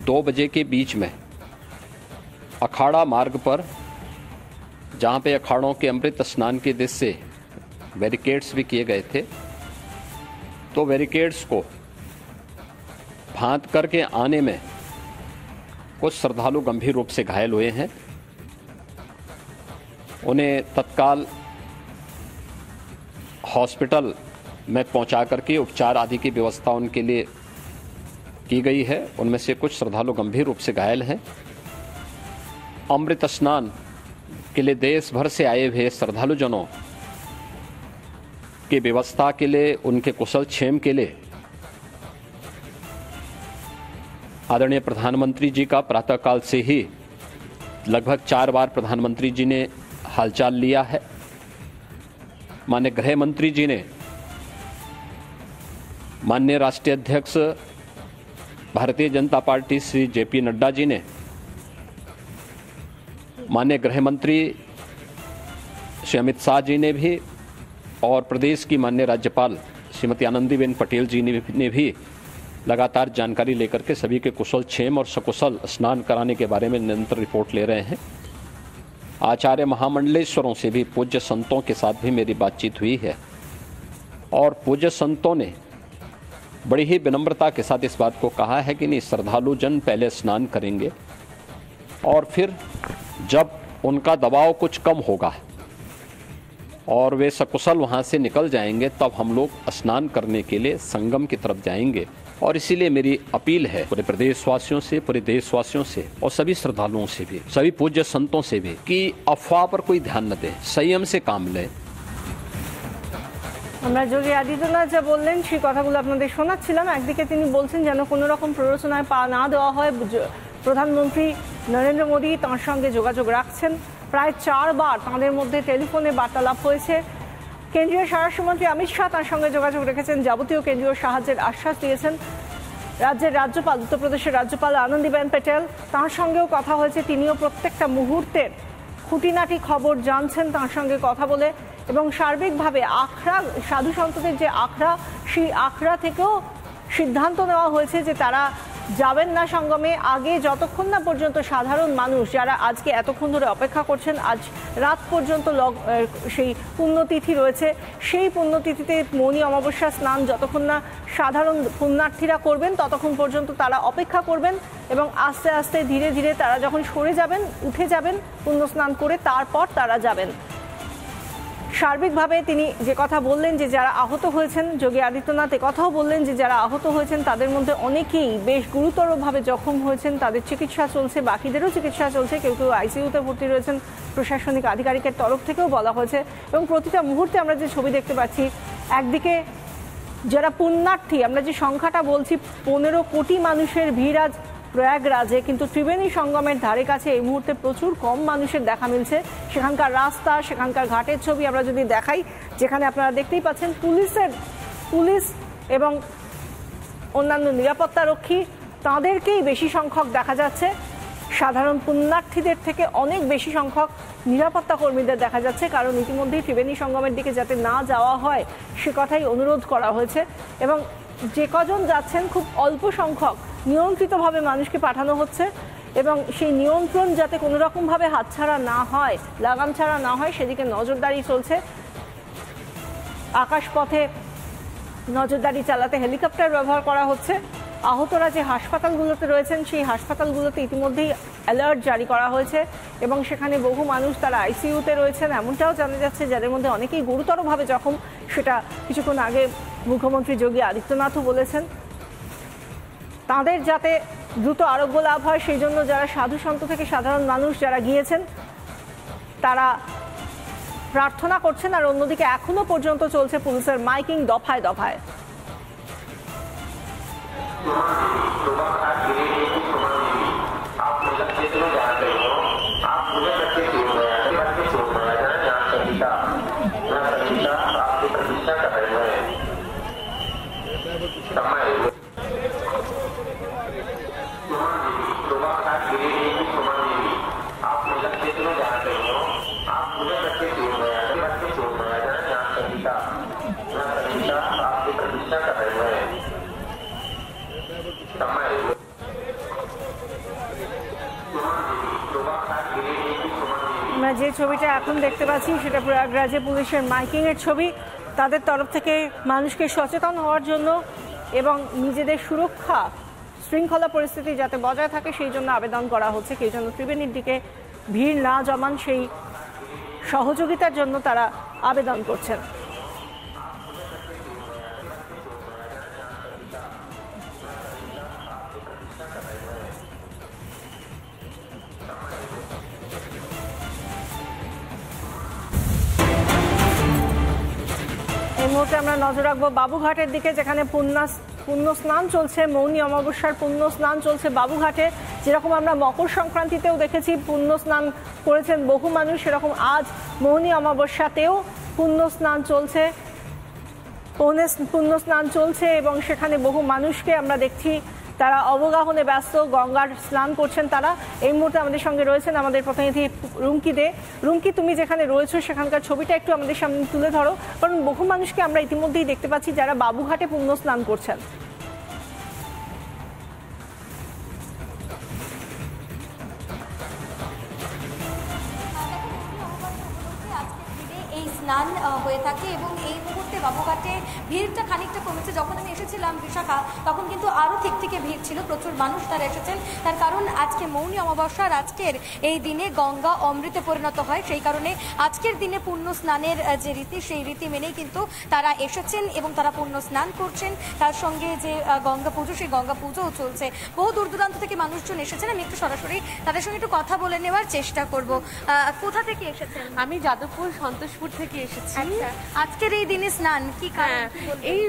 2 बजे के बीच में अखाड़ा मार्ग पर, जहाँ पे अखाड़ों के अमृत स्नान के दृश्य से बैरिकेड्स भी किए गए थे, तो बैरिकेड्स को फांद करके आने में कुछ श्रद्धालु गंभीर रूप से घायल हुए हैं। उन्हें तत्काल हॉस्पिटल में पहुंचा करके उपचार आदि की व्यवस्था उनके लिए की गई है। उनमें से कुछ श्रद्धालु गंभीर रूप से घायल हैं। अमृत स्नान के लिए देश भर से आए हुए श्रद्धालुजनों की व्यवस्था के लिए, उनके कुशल क्षेम के लिए आदरणीय प्रधानमंत्री जी का प्रातःकाल से ही लगभग 4 बार प्रधानमंत्री जी ने हालचाल लिया है। माननीय गृह मंत्री जी ने, माननीय राष्ट्रीय अध्यक्ष भारतीय जनता पार्टी श्री जेपी नड्डा जी ने, माननीय गृह मंत्री श्री अमित शाह जी ने भी, और प्रदेश की माननीय राज्यपाल श्रीमती आनंदीबेन पटेल जी ने भी लगातार जानकारी लेकर के सभी के कुशल क्षेम और सकुशल स्नान कराने के बारे में निरंतर रिपोर्ट ले रहे हैं। आचार्य महामंडलेश्वरों से भी, पूज्य संतों के साथ भी मेरी बातचीत हुई है और पूज्य संतों ने बड़ी ही विनम्रता के साथ इस बात को कहा है कि नहीं, श्रद्धालु जन पहले स्नान करेंगे और फिर जब उनका दबाव कुछ कम होगा और वे सकुशल वहाँ से निकल जाएंगे, तब हम लोग स्नान करने के लिए संगम की तरफ जाएंगे। और इसीलिए मेरी अपील है पूरे प्रदेशवासियों से, पूरे देशवासियों से और सभी श्रद्धालुओं से भी, सभी पूज्य संतों से भी, कि अफवाह पर कोई ध्यान न दें, संयम से काम लें। আমরা যোগী আদিত্যনাথ যা বললেন সেই কথাগুলো আপনাদের শোনাচ্ছিলাম। একদিকে তিনি বলছেন যেন কোনো রকম প্ররোচনায় পা না দেওয়া হয়। প্রধানমন্ত্রী নরেন্দ্র মোদী তাঁর সঙ্গে যোগাযোগ রাখছেন। প্রায় 4 বার তাঁদের মধ্যে টেলিফোনে বার্তালাপ হয়েছে। কেন্দ্রীয় স্বরাষ্ট্রমন্ত্রী অমিত শাহ তাঁর সঙ্গে যোগাযোগ রেখেছেন, যাবতীয় কেন্দ্রীয় সাহায্যের আশ্বাস দিয়েছেন। রাজ্যের রাজ্যপাল, উত্তরপ্রদেশের রাজ্যপাল আনন্দীবেন পটেল, তাঁর সঙ্গেও কথা হয়েছে। তিনিও প্রত্যেকটা মুহূর্তের খুঁটিনাটি খবর জানছেন তাঁর সঙ্গে কথা বলে। এবং সার্বিকভাবে আখড়া, সাধু সন্তদের যে আখড়া, সেই আখড়া থেকেও সিদ্ধান্ত নেওয়া হয়েছে যে তারা যাবেন না সঙ্গমে। আগে যতক্ষণ না পর্যন্ত সাধারণ মানুষ যারা আজকে এতক্ষণ ধরে অপেক্ষা করছেন, আজ রাত পর্যন্ত সেই পুণ্যতিথি রয়েছে, সেই পুণ্যতিথিতে মৌনী অমাবস্যা স্নান যতক্ষণ না সাধারণ পুণ্যার্থীরা করবেন ততক্ষণ পর্যন্ত তারা অপেক্ষা করবেন। এবং আস্তে আস্তে ধীরে ধীরে তারা যখন সরে যাবেন, উঠে যাবেন পুণ্য স্নান করে, তারপর তারা যাবেন। সার্বিকভাবে তিনি যে কথা বললেন যে যারা আহত হয়েছেন, যোগী আদিত্যনাথ কথাও বললেন যে যারা আহত হয়েছেন তাদের মধ্যে অনেকেই বেশ গুরুতরভাবে জখম হয়েছেন, তাদের চিকিৎসা চলছে, বাকিদেরও চিকিৎসা চলছে, কেউ কেউ আইসিইউতে ভর্তি রয়েছেন। প্রশাসনিক আধিকারিকের তরফ থেকেও বলা হয়েছে। এবং প্রতিটা মুহূর্তে আমরা যে ছবি দেখতে পাচ্ছি, একদিকে যারা পুণ্যার্থী, আমরা যে সংখ্যাটা বলছি 15 কোটি মানুষের ভিড় আজ প্রয়াগরাজে, কিন্তু ত্রিবেণী সঙ্গমের ধারে কাছে এই মুহূর্তে প্রচুর কম মানুষের দেখা মিলছে। সেখানকার রাস্তা, সেখানকার ঘাটের ছবি আমরা যদি দেখাই, যেখানে আপনারা দেখতেই পাচ্ছেন পুলিশ এবং অন্যান্য নিরাপত্তারক্ষী, তাদেরকেই বেশি সংখ্যক দেখা যাচ্ছে। সাধারণ পুণ্যার্থীদের থেকে অনেক বেশি সংখ্যক নিরাপত্তা কর্মীদের দেখা যাচ্ছে, কারণ ইতিমধ্যেই ত্রিবেণী সঙ্গমের দিকে যাতে না যাওয়া হয় সে কথাই অনুরোধ করা হয়েছে। এবং যে কজন যাচ্ছেন খুব অল্প সংখ্যক নিয়ন্ত্রিতভাবে মানুষকে পাঠানো হচ্ছে, এবং সেই নিয়ন্ত্রণ যাতে কোনো রকমভাবে হাতছাড়া না হয়, লাগাম ছাড়া না হয়, সেদিকে নজরদারি চলছে। আকাশপথে নজরদারি চালাতে হেলিকপ্টার ব্যবহার করা হচ্ছে। আহতরা যে হাসপাতালগুলোতে রয়েছেন সেই হাসপাতালগুলোতে ইতিমধ্যেই অ্যালার্ট জারি করা হয়েছে এবং সেখানে বহু মানুষ তারা আইসিইউতে রয়েছেন, এমনটাও জানা যাচ্ছে, যাদের মধ্যে অনেকেই গুরুতরভাবে জখম। সেটা কিছুক্ষণ আগে মুখ্যমন্ত্রী যোগী আদিত্যনাথও বলেছেন। তাদের যাতে দ্রুত আরোগ্য লাভ হয় সেই জন্য যারা সাধু সন্ত থেকে সাধারণ মানুষ যারা গিয়েছেন তারা প্রার্থনা করছেন। আর অন্যদিকে এখনো পর্যন্ত চলছে পুলিশের মাইকিং দফায় দফায়। আমরা যে ছবিটা এখন দেখতে পাচ্ছি সেটা প্রয়াগরাজে পুলিশের মাইকিং এর ছবি। তাদের তরফ থেকে মানুষকে সচেতন হওয়ার জন্য এবং নিজেদের সুরক্ষা শৃঙ্খলা পরিস্থিতি যাতে বজায় থাকে সেই জন্য আবেদন করা হচ্ছে। সেই জন্য ত্রিবেণীর দিকে ভিড় না জমান সেই সহযোগিতার জন্য তারা আবেদন করছেন। এই মুহূর্তে আমরা নজর রাখবো বাবুঘাটের দিকে, যেখানে পুণ্য স্নান চলছে, মৌনী অমাবস্যার পুণ্য স্নান চলছে বাবুঘাটে। যেরকম আমরা মকর সংক্রান্তিতেও দেখেছি পুণ্য স্নান করেছেন বহু মানুষ, সেরকম আজ মৌনী অমাবস্যাতেও পুণ্য স্নান চলছে এবং সেখানে বহু মানুষকে আমরা দেখছি তারা অবগাহনে ব্যস্ত, গঙ্গার স্নান করছেন তারা। এই মুহূর্তে আমাদের সঙ্গে রয়েছেন আমাদের প্রতিনিধি রুমকি দে। রুমকি, তুমি যেখানে রয়েছো সেখানকার ছবিটা একটু আমাদের সামনে তুলে ধরো, কারণ বহু মানুষকে আমরা ইতিমধ্যেই দেখতে পাচ্ছি যারা বাবুঘাটে পুণ্য স্নান করছেন। স্নান হয়ে থাকে এবং এই মুহূর্তে বাবুঘাটে ভিড়টা খানিকটা কমেছে। যখন আমি এসেছিলাম বিশাখা, তখন কিন্তু আরও থেকে ভিড় ছিল, প্রচুর মানুষ তারা এসেছেন। তার কারণ আজকে মৌনী অমাবস্যার আজকের এই দিনে গঙ্গা অমৃতে পরিণত হয়, সেই কারণে আজকের দিনে পুণ্য স্নানের যে রীতি সেই রীতি মেনেই কিন্তু তারা এসেছেন এবং তারা পুণ্য স্নান করছেন। তার সঙ্গে যে গঙ্গা পুজো, সেই গঙ্গা পুজোও চলছে। বহু দূর দূরান্ত থেকে মানুষজন এসেছেন। আমি একটু সরাসরি তাদের সঙ্গে একটু কথা বলে নেওয়ার চেষ্টা করব। কোথা থেকে এসেছেন? আমি যাদবপুর সন্তোষপুর থেকে এসেছি। আজকের এই দিনে স্নান কি কারণ? এই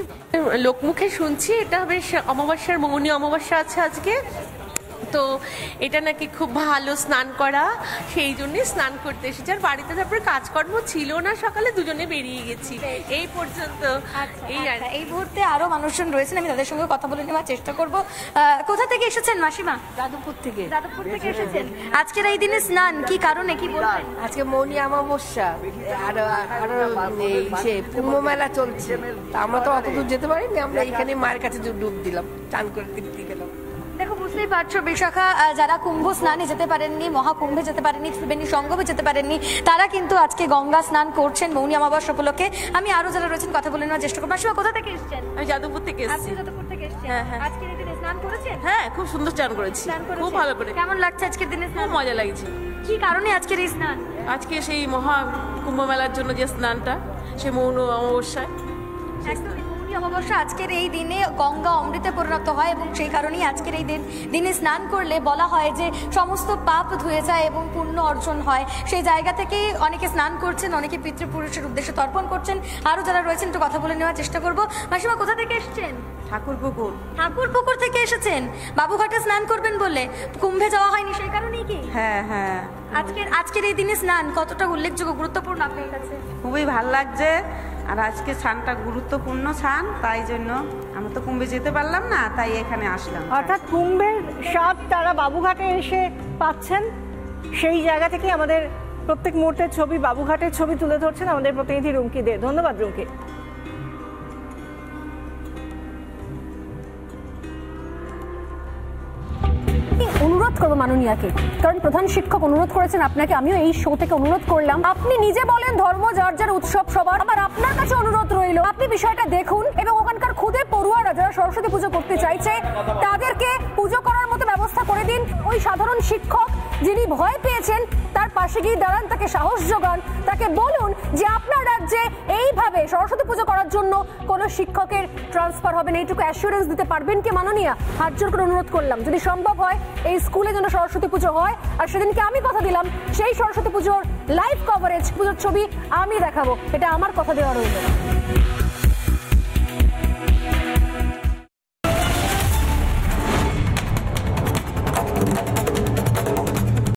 লোকমুখে শুনছি এটা বেশ অমাবস্যার মৌনী অমাবস্যা আছে আজকে, তো এটা নাকি খুব ভালো স্নান করা, সেই জন্যই স্নান করতে এসেছি। আর বাড়িতে তারপরে কাজকর্ম ছিল না, সকালে দুজনে বেরিয়ে গেছি এই পর্যন্ত। এই মুহূর্তে আরো মানুষজন রয়েছেন, আমি তাদের সঙ্গে কথা বলে নেওয়ার চেষ্টা করব। কোথা থেকে এসেছেন মাসিমা? যাদবপুর থেকে। যাদবপুর থেকে এসেছেন। আজকের এই দিনে স্নান কি কারণে, কি বলবেন? আজকে মৌনী অমাবস্যা আর কুম্ভ মেলা চলছে, আমরা তো অত দূর যেতে পারিনি, আমরা এখানে মায়ের কাছে ডুব দিলাম, চান করে দিতে গেলাম। দেখো, বুঝতেই পারছো বিশাখা, যারা কুম্ভ স্নানে যেতে পারেননি, মহাকুম্ভে যেতে পারেননি, ত্রিবেণী সঙ্গমে যেতে পারেননি, তারা কিন্তু আজকে গঙ্গা স্নান করছেন মৌনী অমাবস্যা উপলক্ষে। আমি আরো যারা রয়েছেন কথা বলে নেওয়ার চেষ্টা করবো। মাসিমা, কোথা থেকে এসেছেন? আমি যাদবপুর থেকে এসেছি। যাদবপুর থেকে এসেছেন। হ্যাঁ। আজকের এই দিনে স্নান করেছেন? হ্যাঁ, খুব সুন্দর স্নান করেছি, খুব ভালো করে। কেমন লাগছে আজকের দিনে স্নান? খুব মজা লাগছে। কি কারণে আজকের এই স্নান? আজকে সেই মহা কুম্ভ মেলার জন্য যে স্নানটা, সেই মৌনী অমাবস্যায়। অমাবস্যা আজকের এই দিনে গঙ্গা অমৃতে পরিণত হয় এবং সেই কারণেই আজকের এই দিনে স্নান করলে বলা হয় যে সমস্ত পাপ ধুয়ে যায় এবং পুণ্য অর্জন হয়। সেই জায়গা থেকেই অনেকে স্নান করছেন, অনেকে পিতৃপুরুষের উদ্দেশ্যে তর্পণ করছেন। আরো যারা রয়েছেন একটু কথা বলে নেওয়ার চেষ্টা করবো। মাসিমা, কোথা থেকে এসেছেন? ঠাকুরপুকুর। ঠাকুরপুকুর থেকে এসেছেন বাবুঘাটে স্নান করবেন বলে। কুম্ভে যাওয়া হয়নি সেই কারণেই কি? হ্যাঁ। আজকের এই দিনে স্নান কতটা উল্লেখযোগ্য, গুরুত্বপূর্ণ আপনার কাছে? খুবই ভালো লাগছে। আর আজকে স্নানটা গুরুত্বপূর্ণ স্নান, তাই জন্য আমরা তো কুম্ভে যেতে পারলাম না, তাই এখানে আসলাম। অর্থাৎ কুম্ভের স্বাদ তারা বাবুঘাটে এসে পাচ্ছেন, সেই জায়গা থেকে আমাদের প্রত্যেক মুহূর্তের ছবি, বাবুঘাটের ছবি তুলে ধরছেন আমাদের প্রতিনিধি রুমকি দে। ধন্যবাদ রুমকি। অনুরোধ করবো মাননীয়াকে, কারণ প্রধান শিক্ষক অনুরোধ করেছেন আপনাকে, আমিও এই শো থেকে অনুরোধ করলাম। আপনি নিজে বলেন ধর্ম যার যার উৎসব সবার, আবার আপনার কাছে অনুরোধ রইল আপনি বিষয়টা দেখুন এবং ওখানকার খুদে পড়ুয়ারা যারা সরস্বতী পুজো করতে চাইছে তাদেরকে পুজো করার মতো ব্যবস্থা করে দিন। ওই সাধারণ শিক্ষক যিনি ভয় পেয়েছেন তার পাশে গিয়ে দাঁড়ান, তাকে সাহস যোগান, তাকে বলুন যে আপনার রাজ্যে এইভাবে সরস্বতী পুজো করার জন্য কোনো শিক্ষকের ট্রান্সফার হবে না। এইটুকু অ্যাসুরেন্স দিতে পারবেন কি মাননীয়া? হাত জোর করে অনুরোধ করলাম, যদি সম্ভব হয় এই স্কুলে যেন সরস্বতী পুজো হয়। আর সেদিনকে আমি কথা দিলাম সেই সরস্বতী পুজোর লাইভ কভারেজ, পুজোর ছবি আমি দেখাবো, এটা আমার কথা দেওয়া রইল।